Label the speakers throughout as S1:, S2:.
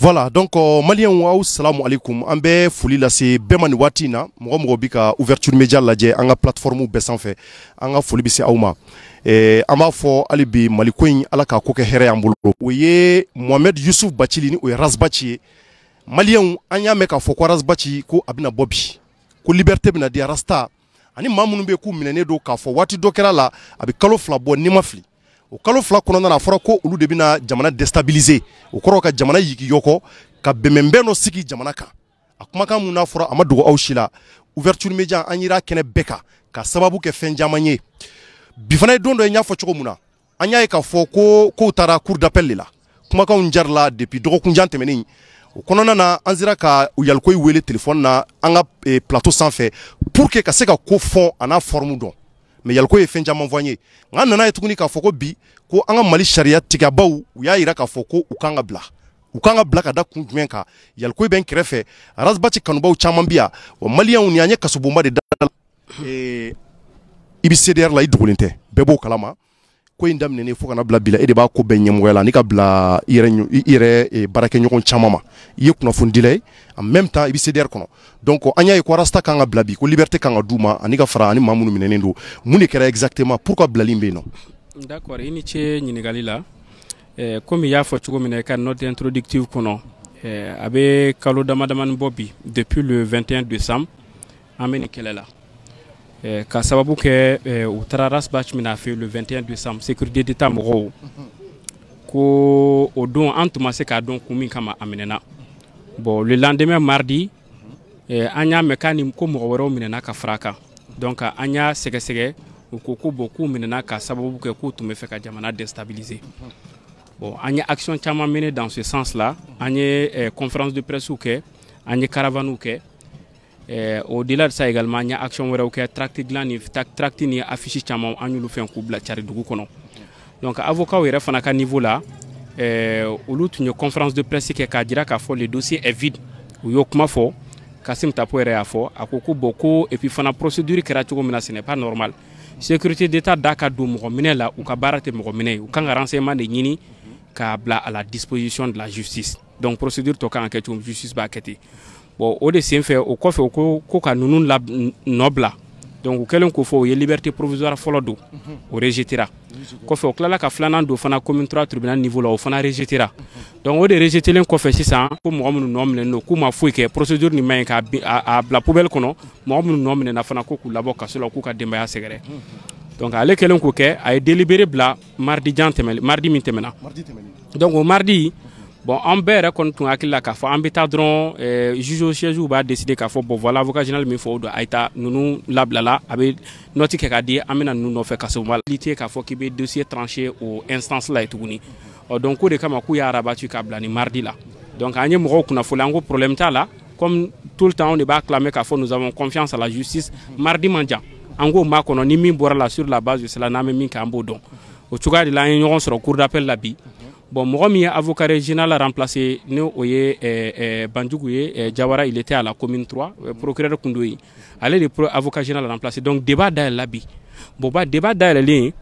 S1: Voilà, donc Malien ou salam alaikum. An bɛ foli lase bɛɛ ma nin waati in na mɔgɔ mɔgɔ bi ka ouverture média lajɛ an ka plateforme bɛɛ sanfɛ an ka foli bɛ se aw ma. An b'a fɔ hali bi Mali ko in Ala k'a ko kɛ hɛrɛ y'an bolo. O ye Mohamed Yusuf Bacili ni o ye Razbaci ye. Malien an y'a mɛn k'a fɔ ko Razbaci ko a bɛna bɔ bi ko liberté bɛna di Rasta ani maa minnu bɛ k'u minɛnen don k'a fɔ waati dɔ kɛra la a bɛ kalo 2 bɔ n'i ma fili. O kalo 2 kɔnɔna na a fɔra ko olu de bɛna jamana déstabiliser o kɔrɔ ka jamana yigi yɔkɔ ka bɛnbɛnbɛn dɔ sigi jamana kan a kumakan mun n'a fɔra a ma dogo aw si la ouverture média an yira kɛnɛ bɛɛ kan ka sababu kɛ fɛn caman ye bi fana ye don dɔ n y'a fɔ cogo mun na an y'a ye k'a fɔ ko kow taara cour d'appel de la kumakanw jarila depuis dɔgɔkunjan tɛmɛnen o kɔnɔna na an sera ka Yalikoyi wele téléphone na an ka plateau sanfɛ pour que ka se ka ko fɔ a n'a forme dɔn mais Yalikoyi ye fɛn caman fɔ an ye nka an nana ye tuguni k'a fɔ ko bi ko an ka Mali sariya tigɛbaaw u y'a yira k'a fɔ ko u kan ka bila u kan ka bila ka da kun jumɛn kan Yalikoyi bɛ n kɛrɛfɛ Razbaci kanubaw caman bi yan wa maliyɛnw ni an ye kasobonba de da i bɛ CDR la i dogolen tɛ bɛɛ b'o kalama ko in daminɛnen fo kana bila bi la e de b'a ko bɛɛ ɲɛmɔgɔya la ni ka bila i yɛrɛ baarakɛɲɔgɔn caman ma i ye kunnafoni dila ye en même temps i bɛ CDR kɔnɔ donc an y'a ye ko Rasta kan ka bila bi ko liberté kan ka d'u ma ani ka fara ani maa minnu minɛnen don mun de kɛra exactement pourquoi bilali in bɛ yen nɔ.
S2: D'accord i ni ce ɲininkali la comme i y'a fɔ cogo min na i ka note introductive kɔnɔ a bɛ kalo damadamani bɔ bi depuis le 21 décembre an bɛ nin kɛlɛ la ka sababu kɛ u taara Razbaci min a fɛ le 21 décembre sécurité d'état mɔgɔw ko o don an tun ma se k'a dɔn kun min kama a minɛna bon le lendemain mardi an y'a mɛn k'a ni ko mɔgɔ wɛrɛw minɛna ka fara a kan donc an y'a sɛgɛsɛgɛ u ko ko bon k'u minɛna ka sababu kɛ k'u tun bɛ fɛ ka jamana déstabiliser bon an ye action caman mené dans ce sens là an ye conférence de presse kɛ an ye caravane kɛ au-delà de ça également an ye action wɛrɛw kɛ tract ni affiche caman an y'olu fɛn k'u bila cari dugu kɔnɔ donc avocat yɛrɛ fana ka niveau la olu tun ye conférence de presse kɛ k'a jira k'a fɔ le dossier est vide u y'o kuma fɔ Kassim Tapo yɛrɛ y'a fɔ a ko ko bon ko et puis fana procédure kɛra cogo min na ce n'est pas normal sécurité d'état da ka don mɔgɔ minɛ la u ka baara tɛ mɔgɔ minɛ ye u kan ka renseignement de ɲini k'a bila à la disposition de la justice donc procédure tɔ kan ka kɛ cogo justice b'a kɛ ten bon o de sen fɛ o kɔfɛ o ko ka ninnu nɔ bila donc u kɛlen k'o fɔ o ye liberté provisoire fɔlɔ don o rejetera kɔfɛ o tilala ka filanan don fana commune 3 tribunal niveau la o fana rejetera donc o de rejetelen kɔfɛ sisan ko mɔgɔ minnu nɔ minɛlen don k'u ma foyi kɛ procédure nin maɲi k'a bila poubelle kɔnɔ mɔgɔ minnu nɔ minɛna fana ko k'u labɔ kaso la k'u ka denbaya sɛgɛrɛ donc ale kɛlen k'o kɛ a ye délibéré bila mardi min tɛmɛna donc o mardi bon an bɛɛ yɛrɛ kɔni tun hakili la k'a fɔ an bɛ taa dɔrɔn juge au siège b'a décider k'a fɔ bon voilà avocat général min fɔ o don a ye taa ninnu labilala a bɛ note kɛ k'a di an bɛna ninnu nɔfɛ ka se validité k'a fɔ k'i bɛ dossier tranché o instance la ye tuguni donc o de kama k'u y'a rabattu k'a bila ni mardi la donc an ye mɔgɔw kunnafoni an ko problème t'a la comme tout le temps on de b'a clamé k'a fɔ nous avons confiance à la justice mardi man jan an k'o ma kɔnɔ ni min bɔra la sur la base de cela n'an bɛ min kɛ an b'o dɔn o cogoya de la an ye ɲɔgɔn sɔrɔ cour d'appel la bi bon mɔgɔ min ye avocat régional remplacé ni o ye Banjugu ye Jawara il était à la commune 3 procureur kun do yen ale de avocat général remplacé donc débat dayɛlɛla bi bon débat dayɛlɛlen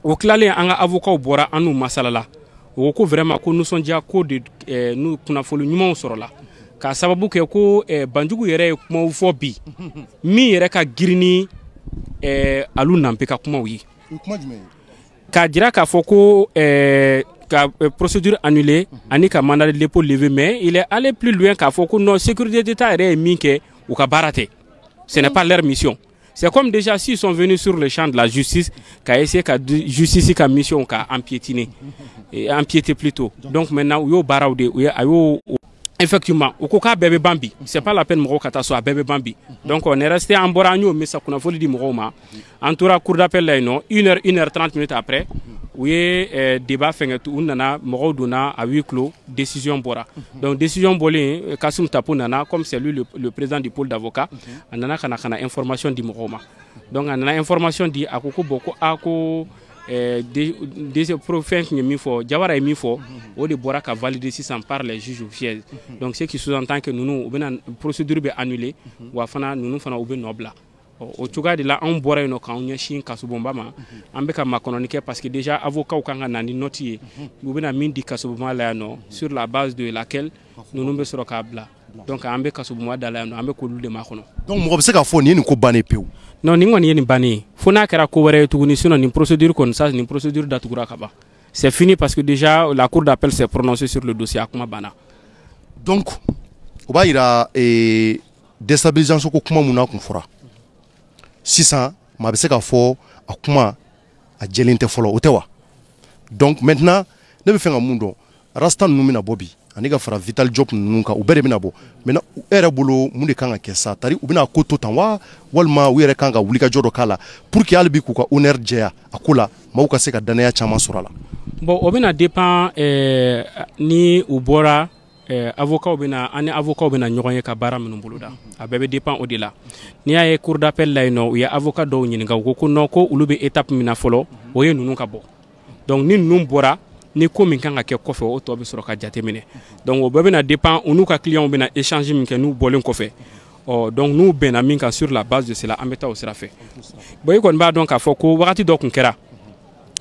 S2: o tilalen an ka avocat bɔra an n'u masalala o ko vraiment ko nisɔndiya ko de n'u kunnafoni ɲumanw sɔrɔla k'a sababu kɛ ko Banjugu yɛrɛ ye kumaw fɔ bi min yɛrɛ ka girin ni alu nanpe ka kumaw ye k'a jira k'a fɔ ko ka procédure annulée ani ka mandat de dépôt levé mais il est allé plus loin k'a fɔ ko non sécurité d'état yɛrɛ ye min kɛ u ka baara tɛ ce n'est pas leur mission c'est comme déjà s'ils sont venus sur le champ de la justice qu'a essayé ka justice ka mission ka empiéter plutôt donc maintenant u y'o baaraw de a y'o effectivement o ko k'a bɛɛ bɛ ban bi c'est pas la peine mɔgɔw ka taa so a bɛɛ bɛ ban bi donc on est resté an bɔra an y'o misa kunnafoni di mɔgɔw ma an tora cour d'appel la yen nɔ 1h30 minutes après u ye débat fɛngɛ u nana mɔgɔw donna à huis clos décision bɔra donc décision bɔlen Kassim Tapo nana comme c'est lui le président du pôle d'avocat a nana ka na information di mɔgɔw ma donc a nana information di a ko ko bon ko a ko fɛn tun ye min fɔ Jawara ye min fɔ o de bɔra ka valider sisan par les juges au siège donc ce qui sous-entend que ninnu u bɛna procédure bɛ annuler wa fana ninnu fana u bɛ nɔ bila o cogoya de la anw bɔra yen nɔ k'anw ɲɛsin kasobonba ma an bɛ ka makɔnɔni kɛ parce que déjà avocat kan ka na ni note ye u bɛna min di kasobonba la yan nɔ sur la base de laquelle ninnu bɛ sɔrɔ k'a bila donc an bɛ kasobonba da la yan nɔ an bɛ k'olu de makɔnɔ.
S1: donc mɔgɔ bɛ se k'a fɔ nin ye nin ko bannen pewu.
S2: non nin kɔni ye nin bannen ye fo n'a kɛra ko wɛrɛ ye tuguni sinon nin procédure kɔni ça nin procédure datugura ka ban c'est fini parce que déjà la cour d'appel s'est prononcée sur le dossier a kuma banna.
S1: donc o b'a yira déstabilisation ko kuma mun na kun fɔra sisan maa bɛ se k'a fɔ a kuma a jɛlen tɛ fɔlɔ o tɛ wa donc maintenant ne bɛ fɛ ka mun dɔn rasta ninnu bɛna bɔ bi ani ka fara Vital Diop ninnu kan u bɛɛ de bɛna bɔ maintenant e yɛrɛ bolo mun de kan ka kɛ sa tari u bɛna ko to tan wa walima u yɛrɛ kan ka wulikajɔ dɔ k'a la pour que hali bi k'u ka honneur jɛya a ko la maaw ka se ka danaya caman sɔrɔ a la.
S2: bon o bɛna dépend ni u bɔra avocat bɛna ani avocat bɛna ɲɔgɔn ye ka baara minnu boloda a bɛɛ bɛ dépend o de la n'i y'a ye cour d'appel la yen nɔ u ye avocat dɔw ɲininka u ko ko non ko olu bɛ étape min na fɔlɔ o ye ninnu ka bɔ donc ni ninnu bɔra ni ko min kan ka kɛ kɔfɛ o tɔ bɛ sɔrɔ ka jateminɛ donc o bɛɛ bɛna dépend u n'u ka clients bɛna échange min kɛ n'u bɔlen kɔfɛ donc n'u bɛnna min kan sur la base de cela an bɛ taa o sira fɛ bon i kɔni b'a dɔn k'a fɔ ko wagati dɔ tun kɛra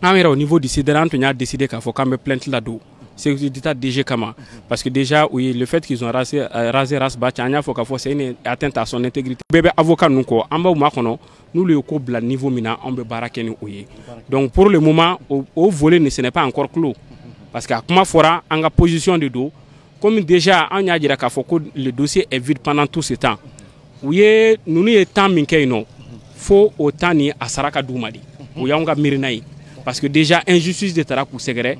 S2: an yɛrɛ au niveau du CDR an tun y'a décidé k'a fɔ k'an bɛ plainte ladon sécurité d'État DG kama parce que déjà oui le fait qu'ils ont rasé race batch an y'a fɔ k'a fɔ c'est une atteinte à son intégrité bɛɛ bɛ avocat ninnu kɔ an b'aw makɔnɔ n'olu ye ko bila niveau min na an bɛ baara kɛ ni o ye donc pour le moment au volet ne ce n'est pas encore clos parce que a kuma fɔra an ka position de do comme déjà an y'a jira k'a fɔ ko le dossier est vide pendant tout ce temps u ye ninnu ye temps min kɛ yen nɔ fo o temps ni a sara ka d'u ma de o y'anw ka miirina ye parce que déjà injustice de taara k'u sɛgɛrɛ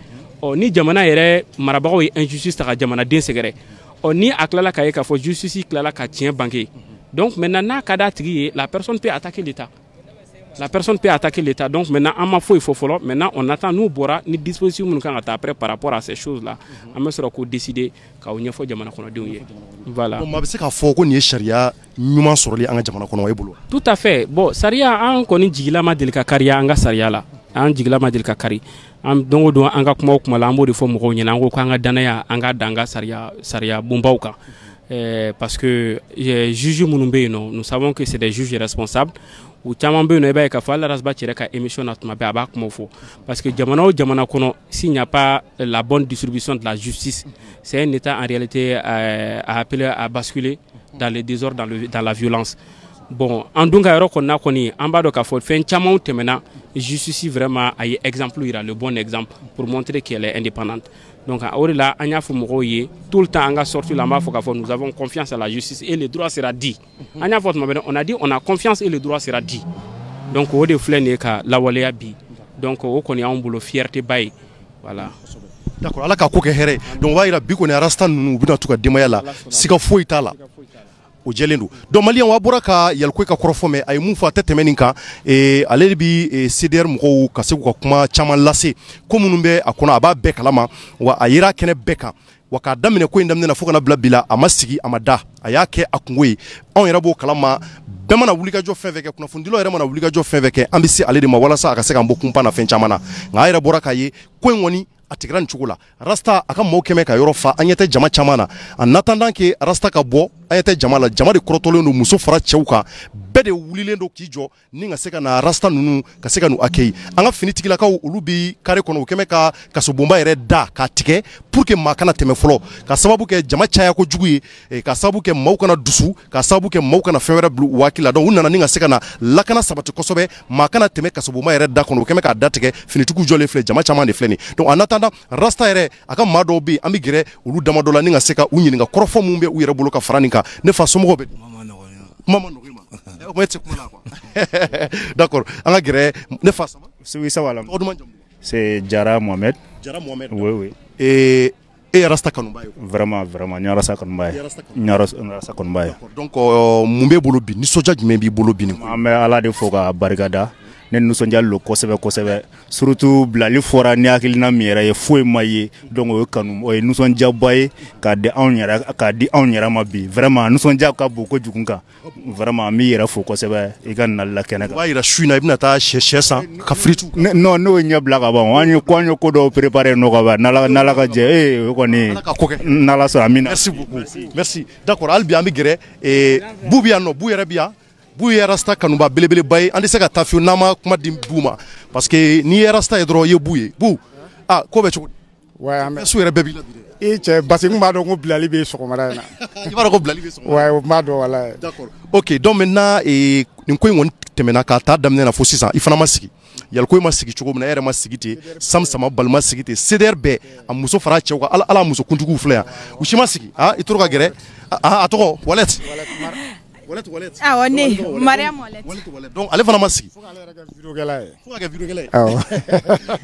S2: ni jamana yɛrɛ marabagaw ye injustice ta ka jamanaden sɛgɛrɛ ni a tilala k'a ye k'a fɔ justice tilala ka tiɲɛ banque donc maintenant n'a ka d'a tigi ye la personne peut attaquer l'état donc maintenant an ma foyi fɔ fɔlɔ maintenant on attend n'u bɔra ni disposition minnu kan ka ta après par rapport à ces choses là an bɛ sɔrɔ k'o décider k'aw ɲɛfɔ jamana kɔnɔdenw ye voilà.
S1: bon maa bɛ se k'a fɔ ko nin ye sariya ɲuman sɔrɔli an ka jamana kɔnɔ wa e bolo.
S2: tout à fait bon sariya an kɔni jigila ma deli ka kariya an ka sariya la an jigila ma deli ka kari an don o don an ka kuma o kuma la an b'o de fɔ mɔgɔw ɲɛna an ko k'an ka danaya an ka da an ka sariya bonbaw kan parce que juge minnu bɛ yen nɔ nous savons que c'est des juges responsables u caman bɛ yen nɔ i b'a ye k'a fɔ hali arasba cɛrɛ ka émission na tuma bɛɛ a b'a kumaw fɔ parce que jamana o jamana kɔnɔ s'il n'y a pas la bonne distribution de la justice c'est un état en réalité à appeler à basculer dans le désordre dans la violence. bon an dun ka yɔrɔ kɔnɔna kɔni an b'a dɔn k'a fɔ fɛn camanw tɛmɛna justice vraiment a ye exemple yira le bon exemple pour montrer qu'elle est indépendante donc o de la an y'a fɔ mɔgɔw ye tout le temps an ka sortie la an b'a fɔ k'a fɔ nous avons confiance à la justice et le droit sera dit an y'a fɔ tuma bɛɛ on a dit on a confiance et le droit sera dit donc o de filɛ nin ye ka lawaleya bi donc o kɔni y'anw bolo fierté ba ye voilà.
S1: d'accord ala ka ko kɛ hɛrɛ donc o b'a yira bi kɔni arasta ninnu u bɛna to ka denbaya la siga foyi t'a la o jɛlen don donc maliyɛn wa bɔra ka yalikoyi ka kɔrɔfɔ mɛn a ye mun fɔ a tɛ tɛmɛ nin kan ale de bi CDR mɔgɔw ka se k'u ka kuma caman lase ko minnu bɛ a kɔnɔ a b'a bɛɛ kalama wa a yera kɛnɛ bɛɛ kan wa k'a daminɛ ko in daminɛ na fo kana bila bi la a ma sigi a ma da a y'a kɛ a kungo ye anw yɛrɛ b'o kalama bɛɛ mana wulikajɔ fɛn fɛn kɛ kunnafonidilaw yɛrɛ mana wulikajɔ fɛn fɛn kɛ an bɛ se ale de ma walasa a ka se k'an bɔ kunpan na fɛn caman na nka a yɛrɛ bɔra k'a ye ko in kɔni a tigɛra nin cogo la rasta a ka maaw kɛmɛ ka yɔrɔ fa an ɲɛ tɛ jama caman na en attendant que rasta ka bɔ an ɲɛ tɛ jama la jama de kɔrɔtɔlen don muso fara cɛw kan bɛɛ de wulilen don k'i jɔ ni ka se ka na rasta ninnu ka se ka n'u accueillir an ka finitigilakaw olu bi kare kɔnɔ u kɛmɛ ka kasobonba yɛrɛ da k'a tigɛ pour que maa kana tɛmɛ fɔlɔ ka sababu kɛ jama caya kojugu ye ka sababu kɛ maaw kana dusu ka sababu kɛ maaw kana fɛn wɛrɛ bila u hakili la donc u nana ni ka se ka na lakana sabati kosɛbɛ maa kana tɛmɛ kasobonba yɛrɛ da kɔnɔ u kɛmɛ k'a da tigɛ finitigiw jɔlen filɛ jama caman de filɛ nin donc en attendant rasta yɛrɛ a ka maa dɔw bɛ yen an bɛ gɛrɛ olu dama dɔ la ni ka se ka u ɲininka kɔrɔfɔ mun bɛ u yɛrɛ bolo ka fara nin kan ne fa somɔgɔw bɛ kuma ma nɔgɔ i ma o ma e tɛ kuma la quoi d'accord an ka gɛrɛ ne fa sama
S3: tɔgɔ duman jamu c'est Jara Mohamed. Oui oui.
S1: E ye rasta kanuba ye
S3: vraiment n ye rasta kanuba ye
S1: donc mun b'e bolo bi nisɔndiya jumɛn b'i bolo bi nin ko
S3: an bɛ ala de fo k'a barikada ne nisɔndiyalen don kosɛbɛ surtout bilali fɔra ni hakilina min yɛrɛ ye foyi ma ye donc o ye kanu o ye nisɔndiyaba ye k'a di anw yɛrɛ ma bi vraiment nisɔndiya ka bon kojugu kan vraiment an b'i yɛrɛ fo kosɛbɛ i ka nali la kɛnɛ kan.
S1: o b'a yira su in na i bɛna taa sɛ san ka firitu.
S3: non n'o ye ɲɛ bila ka ban an ye ko dɔw préparé nɔ ka ban n'ala ka jɛ o kɔni n'ala sɔnna amina.
S1: merci beaucoup merci d'accord hali bi an bɛ gɛrɛ bu bɛ yan nɔ bu yɛrɛ bɛ yan bu ye rasta kanuba belebeleba ye an tɛ se ka taa fiyewu n'an ma kuma di bu ma parce que n'i ye rasta ye dɔrɔn i ye bu ye bu ko bɛ cogo di su yɛrɛ bɛɛ b'i la bi dɛ
S4: cɛ parce que n b'a dɔn ko bilali bɛ sɔgɔmada in na
S1: i b'a dɔn ko bilali bɛ sɔgɔmada
S4: ouais o b'a dɔn wala
S1: d'accord ok donc maintenant nin ko in kɔni tɛmɛna k'a taa daminɛ na fo sisan i fana ma sigi Yalko ma sigi cogo min na e yɛrɛ ma sigi ten Sam Sama balima sigi ten CDR bɛɛ a muso fara cɛw kan ala muso kuntigiw filɛ yan u si ma sigi i tora ka gɛrɛ a tɔgɔ Wallet
S5: awɔ ne Mariam Wallet
S1: donc ale fana ma sigi fo ka kɛ vidéokɛla ye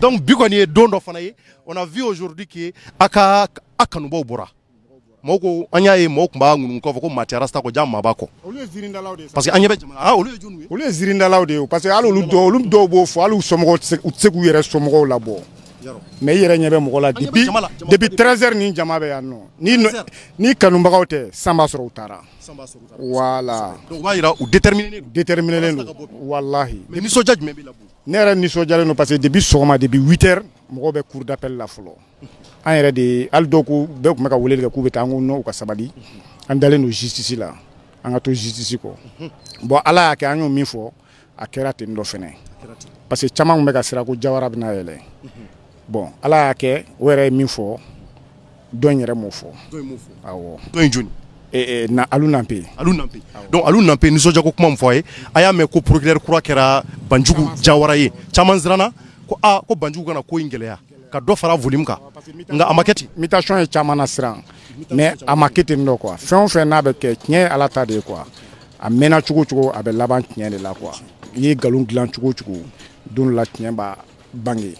S1: donc bi kɔni ye don dɔ fana ye on a vu aujourd'hui que a kanubaw bɔra mɔgɔw ko an y'a ye mɔgɔw tun b'a ŋunuŋu k'a fɔ ko maa tɛ rasta kɔ jaa maa b'a kɔ parce que an ɲɛ bɛ jamana olu ye jɔnniw ye
S4: olu ye zirindalaw de ye parce que hali olu dɔw b'o fɔ hali u somɔgɔw u tɛ se k'u yɛrɛ somɔgɔw labɔ mais i yɛrɛ ɲɛ bɛ mɔgɔ la depuis 13h ni jama bɛ yan nɔ ni kanubagaw tɛ san b'a sɔrɔ u taara voilà
S1: donc o b'a jira u déterminé
S4: don walahi
S1: mais nisɔndiya jumɛn b'i la
S4: ne yɛrɛ nisɔndiyalen don parce que depuis sɔgɔma depuis 8h mɔgɔw bɛ cour d'appel la fɔlɔ an yɛrɛ de hali dɔw ko bɛɛ tun bɛ ka weleli kɛ k'u bɛ taa an ko non u ka sabali an dalen don justice la an ka to justice kɔ bon ala y'a kɛ an y'o min fɔ a kɛra ten dɔ fɛnɛ parce que caman tun bɛ ka siran ko Jawara bɛna yɛlɛ bon ala y'a kɛ o yɛrɛ ye min fɔ dɔ in yɛrɛ m'o fɔ awɔ
S1: dɔ in jɔnni
S4: na Alu Nanpe
S1: donc Alu Nanpe nisɔndiya ko kuma min fɔ a ye a y'a mɛn ko procureur kura kɛra Banjugu Jawara ye caman siranna ko ko Banjugu kana ko in gɛlɛya ka dɔ fara volume kan nka a ma kɛ ten
S4: mutation ye caman na siran mais a ma kɛ ten dɔ quoi fɛn o fɛn n'a bɛ kɛ tiɲɛ ye ala ta de ye quoi a mɛnna cogo o cogo a bɛ laban tiɲɛ de la quoi i ye nkalon dilan cogo o cogo don dɔ la tiɲɛ b'a bange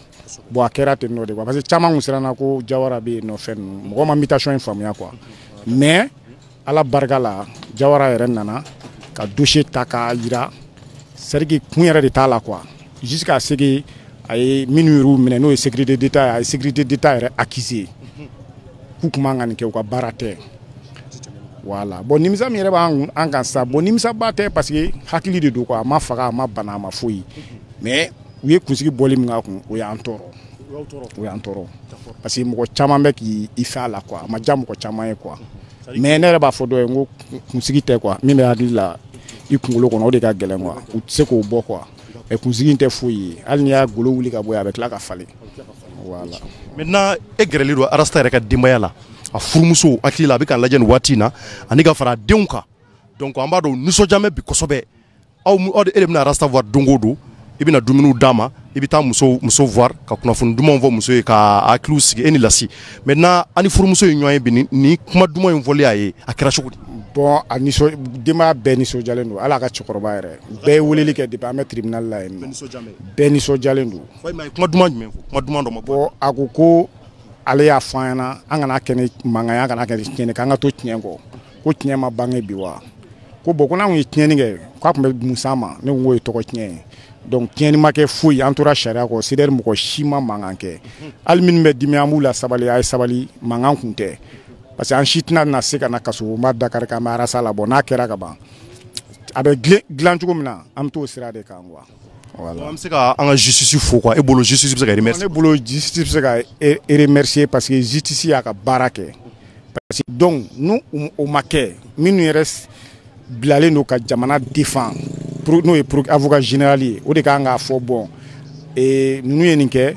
S4: bon a kɛra ten dɔ de quoi parce que caman kun siranna ko Jawara bɛ yen nɔ fɛn ninnu mɔgɔ ma mutation in faamuya quoi mais ala barika la Jawara yɛrɛ nana ka dossier ta k'a jira c'est à dire que kun yɛrɛ de t'a la quoi jusqu'à ce que a ye minnu y'u minɛ n'o ye sécurité d'État a ye sécurité d'État yɛrɛ accusé k'u tun man ka nin kɛ u ka baara tɛ voilà bon nimisa min yɛrɛ b'an kan sa bon nimisaba tɛ parce que hakili de don quoi a ma faga a ma bana a ma foyi mais u ye kunsigi bɔli min k'a kun o y'an tɔɔrɔ parce que mɔgɔ caman bɛ k'i fɛ a la quoi a ma diya mɔgɔ caman ye quoi mais ne yɛrɛ b'a fɔ dɔ ye n ko kunsigi tɛ quoi min bɛ hakili la i kunkolo kɔnɔ o de ka gɛlɛn quoi u tɛ se k'o bɔ quoi kunsigi in tɛ foyi ye hali n'i y'a golo wuli ka bɔ yen a bɛ tila ka falen voilà
S1: maintenant e gɛrɛlen don Rasta yɛrɛ ka denbaya la a furumuso hakili la a bɛ k'a lajɛ nin waati in na ani ka fara a denw kan donc an b'a dɔn nisɔndiya bɛ bi kosɛbɛ e de bɛna Rasta voir don o don i bɛna dumuniw d'a ma i bɛ taa muso voir ka kunnafoni dumanw fɔ muso ye ka hakiliw sigi e ni lasi maintenant ani furumuso ye ɲɔgɔn ye bi ni kuma duman in fɔli a ye a kɛra cogo di
S4: bon a denbaya bɛɛ nisɔndiyalen don hali a ka cɛkɔrɔba yɛrɛ bɛɛ ye weleli kɛ depuis an bɛ tribunal la yen bɛɛ nisɔndiyalen don
S1: kuma duman jumɛn fɔ kuma duman dɔ ma
S4: bon a ko ale y'a fɔ an ɲɛna an kana kɛ ni mankan ye an kana kɛ ni tiɲɛni k'an ka to tiɲɛ kɔ ko tiɲɛ ma bange bi wa ko bon ko n'anw ye tiɲɛni kɛ k'a tun bɛ mun s'an ma ne ko k'o ye tɔgɔ tiɲɛ ye donc tiɲɛni ma kɛ foyi an tora sariya kɔ CDR mɔgɔ si ma mankan kɛ hali minnu bɛ dimi an b'u la sabali a ye sabali mankan kun tɛ parce que an si tɛna na se ka na kaso o ma Dakar k'an bɛ arasa la bon n'a kɛra ka ban a bɛ dilan cogo min na an bɛ t'o sira de kan quoi voilà
S1: an bɛ se ka an ka justice fo quoi e bolo justice bɛ se ka remercier
S4: ne bolo justice bɛ se ka remercier parce que justice y'a ka baara kɛ parce que donc n'o ma kɛ minnu yɛrɛ bilalen don ka jamana défend n'o ye avocat général ye o de kan k'a fɔ bon ninnu ye nin kɛ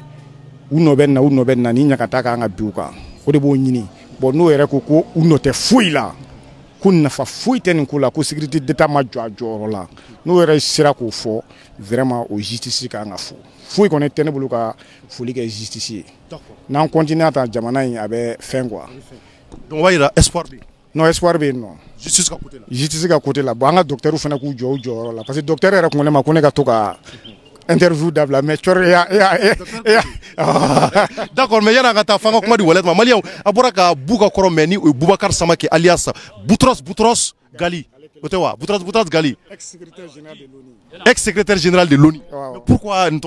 S4: u nɔ bɛ na ni ɲagata kan ka bin u kan o de b'o ɲini bon n'o yɛrɛ ko u nɔ tɛ foyi la ko nafa foyi tɛ nin ko la ko sécurité d'État ma jɔ a jɔyɔrɔ la n'o yɛrɛ sera k'o fɔ vraiment o justice kan ka fo foyi kɔni tɛ ne bolo ka foli kɛ justice ye n'an continue ta jamana in a bɛ fɛn quoi
S1: donc o b'a jira espoir bɛ yen
S4: non espoir bɛ yen nɔ justice ka côté la bon an ka docteur fana k'u jɔ u jɔyɔrɔ la parce que docteur yɛrɛ kun ko ne ma ko ne ka to ka interview dabila mais cɔri
S1: d'accord mais yan'a ka taa f'an ka kuma di Wallet ma maliyɛnw a bɔra ka bu ka kɔrɔ mɛn ni o ye Boubacar Samake alias Boutros Ghali o tɛ wa Boutros Ghali ex secrétaire général de l'ONU pourquoi nin tɔgɔ